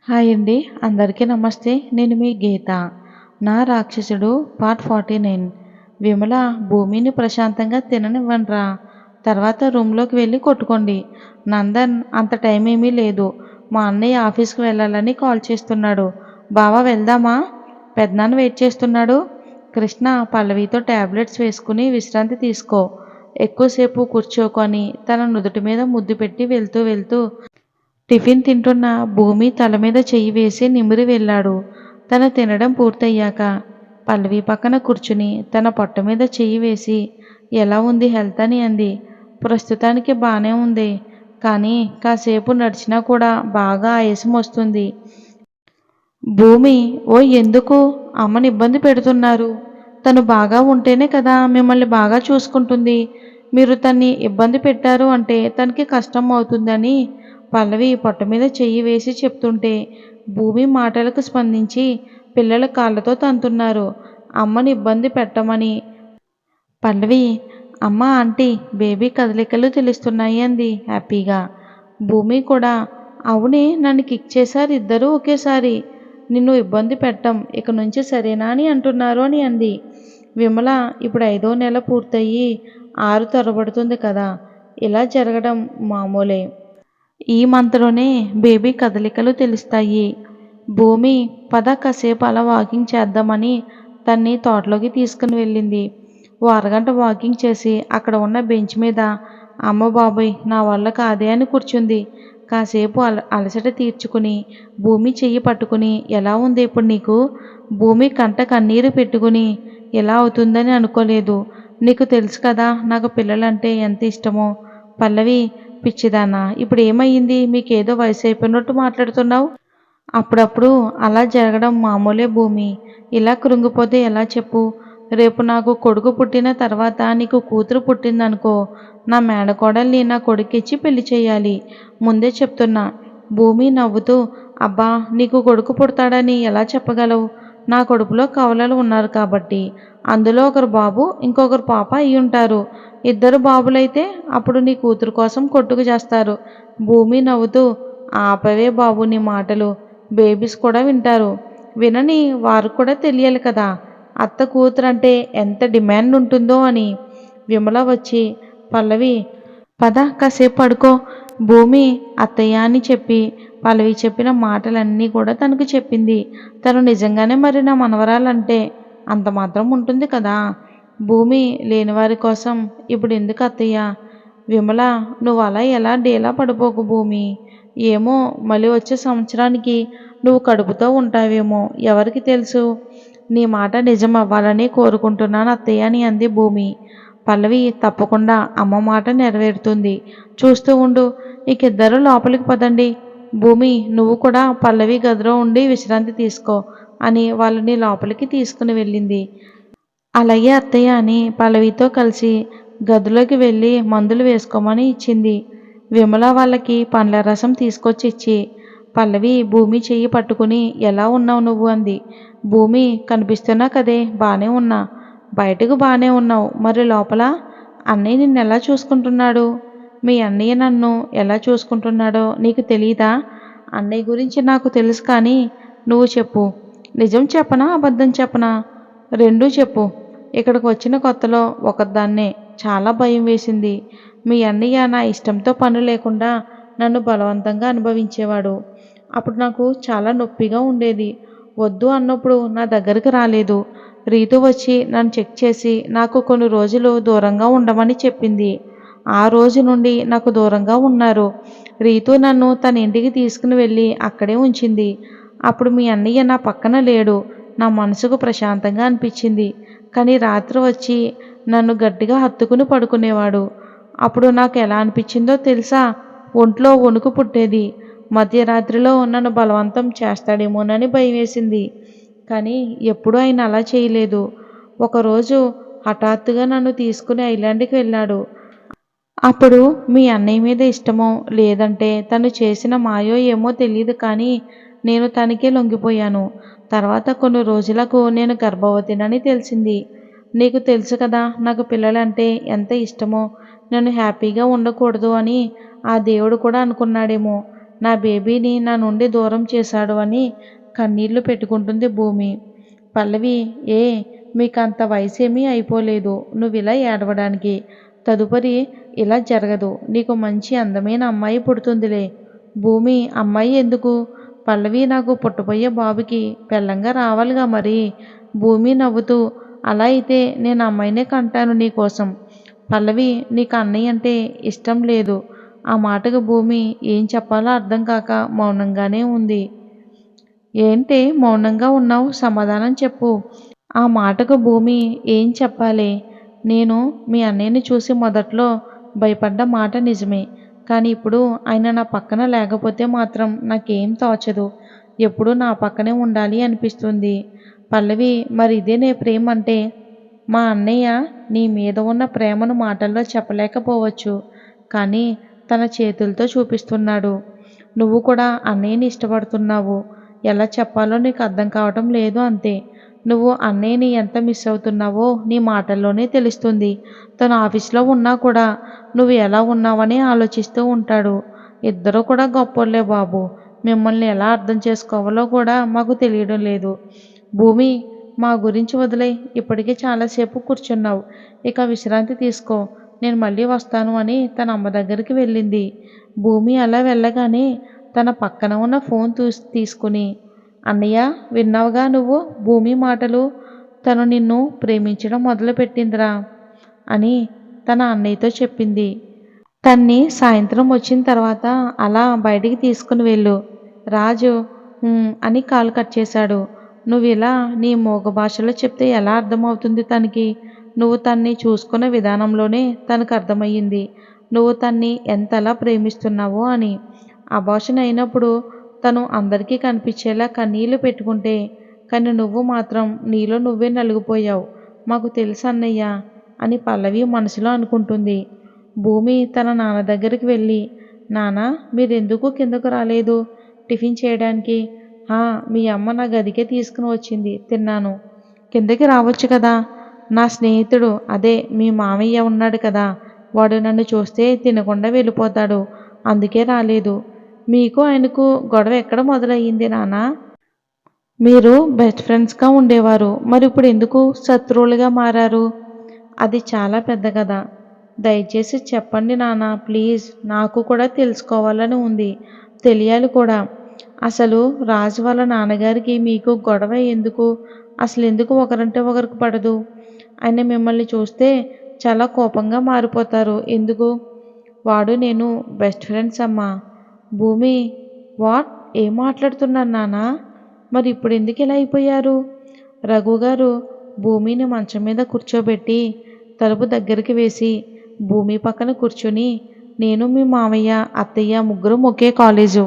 Hi అండి. అందరికీ నమస్తే. నేను మీ గీత. నా రాక్షసుడు పార్ట్ 49. విమల భూమిని ప్రశాంతంగా తిననివ్వండ్రా. తర్వాత రూమ్లోకి వెళ్ళి కొట్టుకోండి. నందన్ అంత టైం ఏమీ లేదు. మా అన్నయ్య ఆఫీస్కి వెళ్ళాలని కాల్ చేస్తున్నాడు. బావ వెళ్దామా? పెదనాన్న వెయిట్ చేస్తున్నాడు. కృష్ణ పల్లవితో టాబ్లెట్స్ వేసుకుని విశ్రాంతి తీసుకో. ఎక్కువసేపు కూర్చోకొని తన నుదుటి మీద ముద్దు పెట్టి వెళ్తూ వెళ్తూ టిఫిన్ తింటున్న భూమి తల మీద చెయ్యి వేసి నిమిరి వెళ్ళాడు. తను తినడం పూర్తయ్యాక పల్లవి పక్కన కూర్చుని తన పొట్ట మీద చెయ్యి వేసి ఎలా ఉంది హెల్త్ అని అంది. ప్రస్తుతానికి బాగానే ఉంది, కానీ కాసేపు నడిచినా కూడా బాగా ఆయాసం వస్తుంది. భూమి ఓ ఎందుకు అమ్మని ఇబ్బంది పెడుతున్నారు? తను బాగా ఉంటేనే కదా మిమ్మల్ని బాగా చూసుకుంటుంది. మీరు తన్ని ఇబ్బంది పెట్టారు అంటే తనకి కష్టం అవుతుందని పల్లవి పొట్ట మీద చెయ్యి వేసి చెప్తుంటే భూమి మాటలకు స్పందించి పిల్లల కాళ్ళతో తంతున్నారు. అమ్మని ఇబ్బంది పెట్టమని. పల్లవి అమ్మ ఆంటీ బేబీ కదలికలు తెలుస్తున్నాయి అంది హ్యాపీగా. భూమి కూడా అవునే, నన్ను కిక్ చేశారు ఇద్దరూ ఒకేసారి. నిన్ను ఇబ్బంది పెట్టం ఇక నుంచి సరేనా అని అంటున్నారు అని అంది. విమల ఇప్పుడు 5వ నెల పూర్తయి 6 తరబడుతుంది కదా. ఇలా జరగడం మామూలే. ఈ మంత్లోనే బేబీ కదలికలు తెలుస్తాయి. భూమి పద కాసేపు అలా వాకింగ్ చేద్దామని తన్ని తోటలోకి తీసుకుని వెళ్ళింది. ఓ అరగంట వాకింగ్ చేసి అక్కడ ఉన్న బెంచ్ మీద అమ్మ బాబోయ్ నా వల్ల కాదే అని కూర్చుంది. కాసేపు అలసట తీర్చుకుని భూమి చెయ్యి పట్టుకుని ఎలా ఉంది ఇప్పుడు నీకు? భూమి కంట కన్నీరు పెట్టుకుని ఎలా అవుతుందని అనుకోలేదు. నీకు తెలుసు కదా నాకు పిల్లలంటే ఎంత ఇష్టమో. పల్లవి పిచ్చిదానా, ఇప్పుడు ఏమయ్యింది? మీకేదో వయసు అయిపోయినట్టు మాట్లాడుతున్నావు. అప్పుడప్పుడు అలా జరగడం మామూలే భూమి. ఇలా కృంగిపోతే ఎలా చెప్పు? రేపు నాకు కొడుకు పుట్టిన తర్వాత నీకు కూతురు పుట్టిందనుకో, నా మేనకోడల్ని నా కొడుకిచ్చి పెళ్లి చేయాలి. ముందే చెప్తున్నా. భూమి నవ్వుతూ అబ్బా నీకు కొడుకు పుడతాడని ఎలా చెప్పగలవు? నా కడుపులో కవలలు ఉన్నారు కాబట్టి. అందులో ఒకరు బాబు ఇంకొకరు పాప అయ్యుంటారు. ఇద్దరు బాబులైతే అప్పుడు నీ కూతురు కోసం కొట్టుకు చేస్తారు. భూమి నవ్వుతూ ఆపవే బాబు నీ మాటలు. బేబీస్ కూడా వింటారు. వినని వారు కూడా తెలియాలి కదా అత్త కూతురంటే ఎంత డిమాండ్ ఉంటుందో అని. విమల వచ్చి పల్లవి పద కాసేపు పడుకో. భూమి అత్తయ్య అని చెప్పి పల్లవి చెప్పిన మాటలన్నీ కూడా తనకు చెప్పింది. తను నిజంగానే మరి నా మనవరాలంటే అంత మాత్రం ఉంటుంది కదా. భూమి లేనివారి కోసం ఇప్పుడు ఎందుకు అత్తయ్య? విమల నువ్వు అలా ఎలా డేలా పడిపోకు భూమి. ఏమో మళ్ళీ వచ్చే సంవత్సరానికి నువ్వు కడుపుతో ఉంటావేమో ఎవరికి తెలుసు. నీ మాట నిజం అవ్వాలని కోరుకుంటున్నాను అత్తయ్య అని అంది భూమి. పల్లవి తప్పకుండా అమ్మ మాట నెరవేరుతుంది, చూస్తూ ఉండు. ఇకిద్దరూ లోపలికి పదండి. భూమి నువ్వు కూడా పల్లవి గదిలో ఉండి విశ్రాంతి తీసుకో అని వాళ్ళని లోపలికి తీసుకుని వెళ్ళింది. అలాగే అత్తయ్య అని పల్లవితో కలిసి గదిలోకి వెళ్ళి మందులు వేసుకోమని ఇచ్చింది. విమల వాళ్ళకి పండ్ల రసం తీసుకొచ్చి ఇచ్చి పల్లవి భూమి చెయ్యి పట్టుకుని ఎలా ఉన్నావు నువ్వు అంది. భూమి కనిపిస్తున్నా కదే బాగానే ఉన్నా. బయటకు బాగానే ఉన్నావు, మరి లోపల? అన్నయ్య నిన్ను ఎలా చూసుకుంటున్నాడు? మీ అన్నయ్య నన్ను ఎలా చూసుకుంటున్నాడో నీకు తెలీదా? అన్నయ్య గురించి నాకు తెలుసు, కానీ నువ్వు చెప్పు. నిజం చెప్పనా అబద్ధం చెప్పనా? రెండూ చెప్పు. ఇక్కడికి వచ్చిన కొత్తలో ఒకదాన్నే చాలా భయం వేసింది. మీ అన్నయ్య నా ఇష్టంతో పని లేకుండా నన్ను బలవంతంగా అనుభవించేవాడు. అప్పుడు నాకు చాలా నొప్పిగా ఉండేది. వద్దు అన్నప్పుడు నా దగ్గరికి రాలేదు. రీతు వచ్చి నన్ను చెక్ చేసి నాకు కొన్ని రోజులు దూరంగా ఉండమని చెప్పింది. ఆ రోజు నుండి నాకు దూరంగా ఉన్నారు. రీతు నన్ను తన ఇంటికి తీసుకుని వెళ్ళి అక్కడే ఉంచింది. అప్పుడు మీ అన్నయ్య నా పక్కన లేడు. నా మనసుకు ప్రశాంతంగా అనిపించింది. కానీ రాత్రి వచ్చి నన్ను గట్టిగా హత్తుకుని పడుకునేవాడు. అప్పుడు నాకు ఎలా అనిపించిందో తెలుసా? ఒంట్లో వణుకు పుట్టేది. మధ్యరాత్రిలో నన్ను బలవంతం చేస్తాడేమోనని భయం వేసింది. కానీ ఎప్పుడూ ఆయన అలా చేయలేదు. ఒకరోజు హఠాత్తుగా నన్ను తీసుకుని ఐలాండ్కి వెళ్ళాడు. అప్పుడు మీ అన్నయ్య మీద ఇష్టమో లేదంటే తను చేసిన మాయో ఏమో తెలియదు, కానీ నేను తనకే లొంగిపోయాను. తర్వాత కొన్ని రోజులకు నేను గర్భవతినని తెలిసింది. నీకు తెలుసు కదా నాకు పిల్లలంటే ఎంత ఇష్టమో. నేను హ్యాపీగా ఉండకూడదు అని ఆ దేవుడు కూడా అనుకున్నాడేమో. నా బేబీని నా నుండి దూరం చేశాడు అని కన్నీళ్లు పెట్టుకుంటుంది భూమి. పల్లవి, ఏ మీకంత వయసేమీ అయిపోలేదు నువ్విలా ఏడవడానికి. తదుపరి ఇలా జరగదు. నీకు మంచి అందమైన అమ్మాయి పుడుతుందిలే. భూమి, అమ్మాయి ఎందుకు? పల్లవి, నాకు పుట్టబోయే బాబుకి పెళ్ళంగా రావాలిగా మరి. భూమి నవ్వుతూ, అలా అయితే నేను అమ్మాయినే కంటాను నీకోసం. పల్లవి, నీకు అన్నయ్య అంటే ఇష్టం లేదు. ఆ మాటకు భూమి ఏం చెప్పాలో అర్థం కాక మౌనంగానే ఉంది. ఏంటే మౌనంగా ఉన్నావు? సమాధానం చెప్పు. ఆ మాటకు భూమి ఏం చెప్పాలి? నేను మీ అన్నయ్యని చూసి మొదట్లో భయపడ్డ మాట నిజమే. కానీ ఇప్పుడు ఆయన నా పక్కన లేకపోతే మాత్రం నాకేం తోచదు. ఎప్పుడూ నా పక్కనే ఉండాలి అనిపిస్తుంది. పల్లవి, మరి ఇదే నే ప్రేమ అంటే? మా అన్నయ్య నీ మీద ఉన్న ప్రేమను మాటల్లో చెప్పలేకపోవచ్చు. కానీ తన చేతులతో చూపిస్తున్నాడు. నువ్వు కూడా అన్నయ్యని ఇష్టపడుతున్నావు. ఎలా చెప్పాలో నీకు అర్థం కావటం లేదు అంతే. నువ్వు అన్నయ్యని ఎంత మిస్ అవుతున్నావో నీ మాటల్లోనే తెలుస్తుంది. తను ఆఫీస్లో ఉన్నా కూడా నువ్వు ఎలా ఉన్నావని ఆలోచిస్తూ ఉంటాడు. ఇద్దరూ కూడా గొప్పోళ్ళే బాబు. మిమ్మల్ని ఎలా అర్థం చేసుకోవాలో కూడా మాకు తెలియడం లేదు. భూమి, మా గురించి వదిలే. ఇప్పటికే చాలాసేపు కూర్చున్నావు. ఇక విశ్రాంతి తీసుకో. నేను మళ్ళీ వస్తాను అని తన అమ్మ దగ్గరికి వెళ్ళింది. భూమి అలా వెళ్ళగానే తన పక్కన ఉన్న ఫోన్ తీసుకుని, అన్నయ్య, విన్నావుగా నువ్వు భూమి మాటలు? తను నిన్ను ప్రేమించడం మొదలుపెట్టిందిరా అని తన అన్నయ్యతో చెప్పింది. తన్ని సాయంత్రం వచ్చిన తర్వాత అలా బయటికి తీసుకుని వెళ్ళు. రాజు అని కాలు కట్ చేశాడు. నువ్వు ఇలా నీ మూగ భాషలో చెప్తే ఎలా అర్థమవుతుంది తనకి? నువ్వు తన్ని చూసుకున్న విధానంలోనే తనకు అర్థమయ్యింది నువ్వు తన్ని ఎంతలా ప్రేమిస్తున్నావో అని. అబార్షన్ అయినప్పుడు తను అందరికీ కనిపించేలా కన్నీళ్లు పెట్టుకుంటే, కానీ నువ్వు మాత్రం నీలో నువ్వే నలిగిపోయావు. మాకు తెలుసు అన్నయ్య అని పల్లవి మనసులో అనుకుంటుంది. భూమి తన నాన్న దగ్గరికి వెళ్ళి, నాన్న, మీరెందుకు కిందకు రాలేదు టిఫిన్ చేయడానికి? మీ అమ్మ నా గదికే తీసుకుని వచ్చింది, తిన్నాను. కిందకి రావచ్చు కదా. నా స్నేహితుడు, అదే మీ మామయ్య ఉన్నాడు కదా, వాడు నన్ను చూస్తే తినకుండా వెళ్ళిపోతాడు. అందుకే రాలేదు. మీకు ఆయనకు గొడవ ఎక్కడ మొదలయ్యింది నాన్న? మీరు బెస్ట్ ఫ్రెండ్స్గా ఉండేవారు. మరి ఇప్పుడు ఎందుకు శత్రువులుగా మారారు? అది చాలా పెద్ద కథ. దయచేసి చెప్పండి నాన్న, ప్లీజ్. నాకు కూడా తెలుసుకోవాలని ఉంది, తెలియాలి కూడా. అసలు రాజు వాళ్ళ నాన్నగారికి మీకు గొడవ ఎందుకు? అసలు ఎందుకు ఒకరంటే ఒకరికి పడదు? ఆయన మిమ్మల్ని చూస్తే చాలా కోపంగా మారిపోతారు. ఎందుకు? వాడు నేను బెస్ట్ ఫ్రెండ్స్ అమ్మా. భూమి, వాట్? ఏం మాట్లాడుతున్నారు నాన్న? మరి ఇప్పుడు ఎందుకు ఇలా అయిపోయారు? రఘు గారు భూమిని మంచం మీద కూర్చోబెట్టి తలుపు దగ్గరికి వేసి భూమి పక్కన కూర్చుని, నేను మీ మామయ్య, అత్తయ్య ముగ్గురం ఒకే కాలేజు.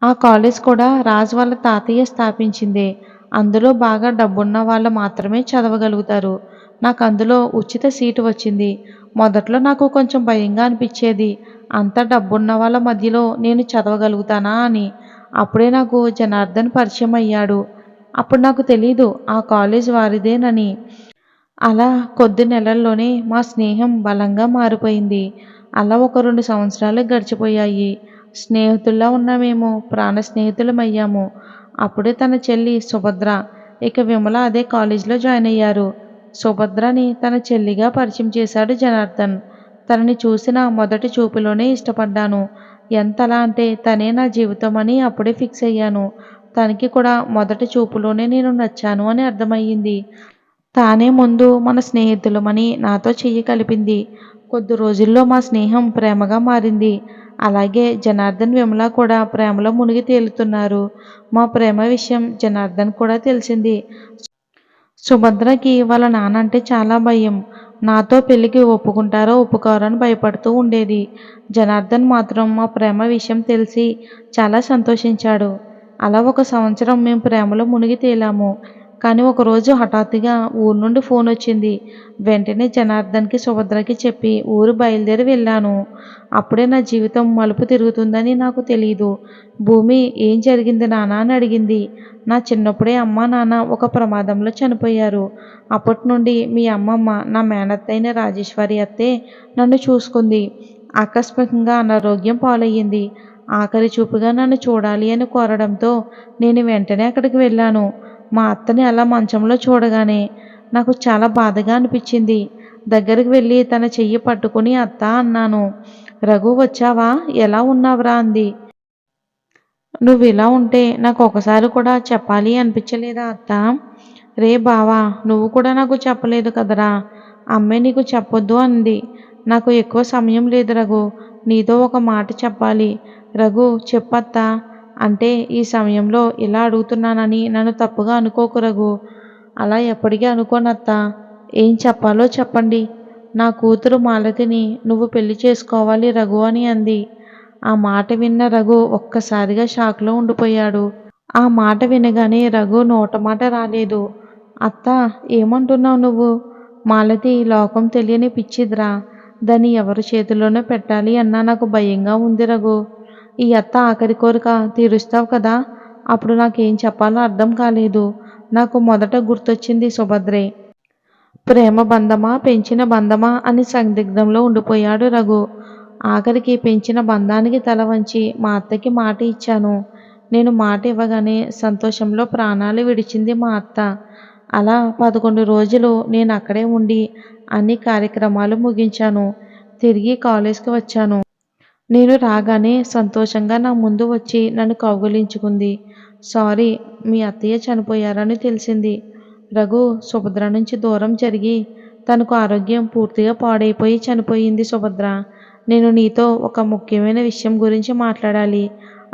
ఆ కాలేజ్ కూడా రాజు వాళ్ళ తాతయ్య స్థాపించిందే. అందులో బాగా డబ్బున్న వాళ్ళు మాత్రమే చదవగలుగుతారు. నాకు అందులో ఉచిత సీటు వచ్చింది. మొదట్లో నాకు కొంచెం భయంగా అనిపించేది, అంత డబ్బున్న వాళ్ళ మధ్యలో నేను చదవగలుగుతానా అని. అప్పుడే నాకు జనార్దన్ పరిచయం అయ్యాడు. అప్పుడు నాకు తెలీదు ఆ కాలేజ్ వారిదేనని. అలా కొద్ది నెలల్లోనే మా స్నేహం బలంగా మారిపోయింది. అలా ఒక 2 సంవత్సరాలు గడిచిపోయాయి. స్నేహితుల్లా ఉన్నామేమో ప్రాణ స్నేహితులమయ్యాము. అప్పుడే తన చెల్లి సుభద్ర, ఇక విమల అదే కాలేజీలో జాయిన్ అయ్యారు. సుభద్రని తన చెల్లిగా పరిచయం చేశాడు జనార్దన్. తనని చూసిన మొదటి చూపులోనే ఇష్టపడ్డాను. ఎంతలా అంటే తనే నా జీవితం అని అప్పుడే ఫిక్స్ అయ్యాను. తనకి కూడా మొదటి చూపులోనే నేను నచ్చాను అని అర్థమయ్యింది. తానే ముందు మన స్నేహితులమని నాతో చెయ్యి కలిపింది. కొద్ది రోజుల్లో మా స్నేహం ప్రేమగా మారింది. అలాగే జనార్దన్, విమల కూడా ప్రేమలో మునిగి తేలుతున్నారు. మా ప్రేమ విషయం జనార్దన్ కూడా తెలిసింది. సుభద్రకి వాళ్ళ నాన్న అంటే చాలా భయం. నాతో పెళ్లికి ఒప్పుకుంటారో ఒప్పుకోరో అని భయపడుతూ ఉండేది. జనార్దన్ మాత్రం మా ప్రేమ విషయం తెలిసి చాలా సంతోషించాడు. అలా 1 సంవత్సరం మేము ప్రేమలో మునిగి తేలాము. కానీ ఒకరోజు హఠాత్తుగా ఊరు నుండి ఫోన్ వచ్చింది. వెంటనే జనార్దన్కి, సుభద్రకి చెప్పి ఊరు బయలుదేరి వెళ్ళాను. అప్పుడే నా జీవితం మలుపు తిరుగుతుందని నాకు తెలీదు. భూమి, ఏం జరిగింది నాన్న అని అడిగింది. నా చిన్నప్పుడే అమ్మా నాన్న ఒక ప్రమాదంలో చనిపోయారు. అప్పటి నుండి మీ అమ్మమ్మ, నా మేనత్తైన రాజేశ్వరి అత్తే నన్ను చూసుకుంది. ఆకస్మికంగా అనారోగ్యం పాలయ్యింది. ఆఖరి చూపుగా నన్ను చూడాలి అని కోరడంతో నేను వెంటనే అక్కడికి వెళ్ళాను. మా అత్తని అలా మంచంలో చూడగానే నాకు చాలా బాధగా అనిపించింది. దగ్గరికి వెళ్ళి తన చెయ్యి పట్టుకుని అత్త అన్నాను. రఘు వచ్చావా? ఎలా ఉన్నావురా అంది. నువ్వు ఇలా ఉంటే నాకు ఒకసారి కూడా చెప్పాలి అనిపించలేదా అత్త? రే బావా, నువ్వు కూడా నాకు చెప్పలేదు కదరా. అమ్మే నీకు చెప్పొద్దు అంది. నాకు ఎక్కువ సమయం లేదు రఘు. నీతో ఒక మాట చెప్పాలి. రఘు చెప్పత్తా. అంటే ఈ సమయంలో ఇలా అడుగుతున్నానని నన్ను తప్పుగా అనుకోకు రఘు. అలా ఎప్పటికీ అనుకోనత్తా. ఏం చెప్పాలో చెప్పండి. నా కూతురు మాలతిని నువ్వు పెళ్లి చేసుకోవాలి రఘు అని అంది. ఆ మాట విన్న రఘు ఒక్కసారిగా షాక్లో ఉండిపోయాడు. ఆ మాట వినగానే రఘు నోటమాట రాలేదు. అత్తా, ఏమంటున్నావు నువ్వు? మాలతి లోకం తెలియని పిచ్చిదిరా. దాన్ని ఎవరి చేతిలోనో పెట్టాలి అన్నా నాకు భయంగా ఉంది రఘు. ఈ అత్త ఆఖరి కోరిక తీరుస్తావు కదా? అప్పుడు నాకేం చెప్పాలో అర్థం కాలేదు. నాకు మొదట గుర్తొచ్చింది సుభద్రే. ప్రేమ బంధమా, పెంచిన బంధమా అని సందిగ్ధంలో ఉండిపోయాడు రఘు. ఆఖరికి పెంచిన బంధానికి తల వంచి మా అత్తకి మాట ఇచ్చాను. నేను మాట ఇవ్వగానే సంతోషంలో ప్రాణాలు విడిచింది మా అత్త. అలా 11 రోజులు నేను అక్కడే ఉండి అన్ని కార్యక్రమాలు ముగించాను. తిరిగి కాలేజ్కి వచ్చాను. నేను రాగానే సంతోషంగా నా ముందు వచ్చి నన్ను కౌగిలించుకుంది. సారీ, మీ అత్తయ్య చనిపోయారని తెలిసింది. రఘు సుభద్ర నుంచి దూరం జరిగి తనకు ఆరోగ్యం పూర్తిగా పాడైపోయి చనిపోయింది సుభద్ర. నేను నీతో ఒక ముఖ్యమైన విషయం గురించి మాట్లాడాలి.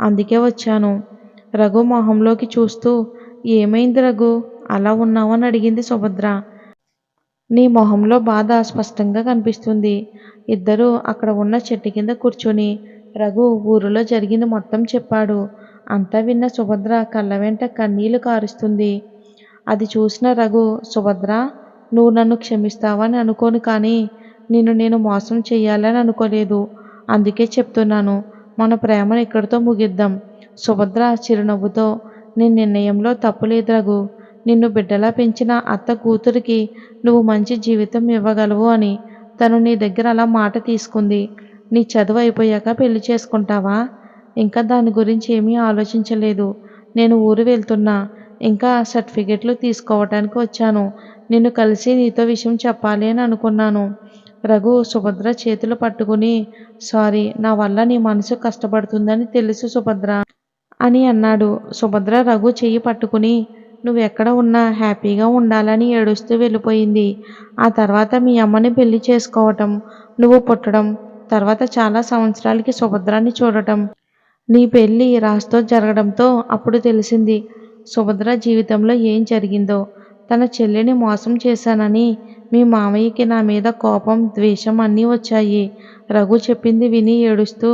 అందుకే వచ్చాను. రఘు మొహంలోకి చూస్తూ ఏమైంది రఘు, అలా ఉన్నావు అని అడిగింది సుభద్ర. నీ మొహంలో బాధ స్పష్టంగా కనిపిస్తుంది. ఇద్దరూ అక్కడ ఉన్న చెట్టు కింద కూర్చొని రఘు ఊరిలో జరిగింది మొత్తం చెప్పాడు. అంతా విన్న సుభద్ర కళ్ళ వెంట కన్నీళ్లు కారుస్తుంది. అది చూసిన రఘు, సుభద్ర, నువ్వు నన్ను క్షమిస్తావని అనుకోను, కానీ నేను మోసం చెయ్యాలని అనుకోలేదు. అందుకే చెప్తున్నాను, మన ప్రేమను ఇక్కడితో ముగిద్దాం. సుభద్ర చిరునవ్వుతో, నీ నిర్ణయంలో తప్పు లేదు రఘు. నిన్ను బిడ్డలా పెంచిన అత్త కూతురికి నువ్వు మంచి జీవితం ఇవ్వగలవు అని తను నీ దగ్గర అలా మాట తీసుకుంది. నీ చదువు అయిపోయాక పెళ్లి చేసుకుంటావా? ఇంకా దాని గురించి ఏమీ ఆలోచించలేదు. నేను ఊరు వెళ్తున్నా. ఇంకా సర్టిఫికెట్లు తీసుకోవటానికి వచ్చాను. నిన్ను కలిసి నీతో విషయం చెప్పాలి అని అనుకున్నాను. రఘు సుభద్ర చేతులు పట్టుకుని, సారీ, నా వల్ల నీ మనసు కష్టపడుతుందని తెలుసు సుభద్ర అని అన్నాడు. సుభద్ర రఘు చెయ్యి పట్టుకుని, నువ్వెక్కడ ఉన్నా హ్యాపీగా ఉండాలని ఏడుస్తూ వెళ్ళిపోయింది. ఆ తర్వాత మీ అమ్మని పెళ్లి చేసుకోవటం, నువ్వు పుట్టడం, తర్వాత చాలా సంవత్సరాలకి సుభద్రాన్ని చూడటం, నీ పెళ్ళి రాజుతో జరగడంతో అప్పుడు తెలిసింది సుభద్ర జీవితంలో ఏం జరిగిందో. తన చెల్లిని మోసం చేశానని మీ మామయ్యకి నా మీద కోపం, ద్వేషం అన్నీ వచ్చాయి. రఘు చెప్పింది విని ఏడుస్తూ,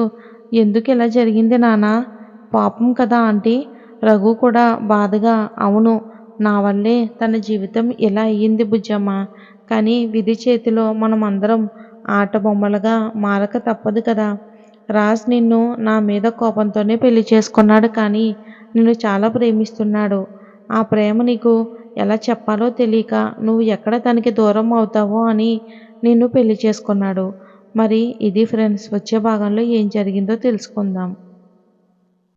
ఎందుకు ఇలా జరిగింది నాన్నా? పాపం కదా ఆంటీ. రఘు కూడా బాధగా, అవును, నా వల్లే తన జీవితం ఇలా అయ్యింది బుజ్జమ్మ. కానీ విధి చేతిలో మనం అందరం ఆట బొమ్మలుగా మారక తప్పదు కదా. రాజ్ నిన్ను నా మీద కోపంతోనే పెళ్లి చేసుకున్నాడు, కానీ నిన్ను చాలా ప్రేమిస్తున్నాడు. ఆ ప్రేమ నీకు ఎలా చెప్పాలో తెలియక నువ్వు ఎక్కడ తనకి దూరం అవుతావో అని నిన్ను పెళ్లి చేసుకున్నాడు. మరి ఇది ఫ్రెండ్స్, వచ్చే భాగంలో ఏం జరిగిందో తెలుసుకుందాం.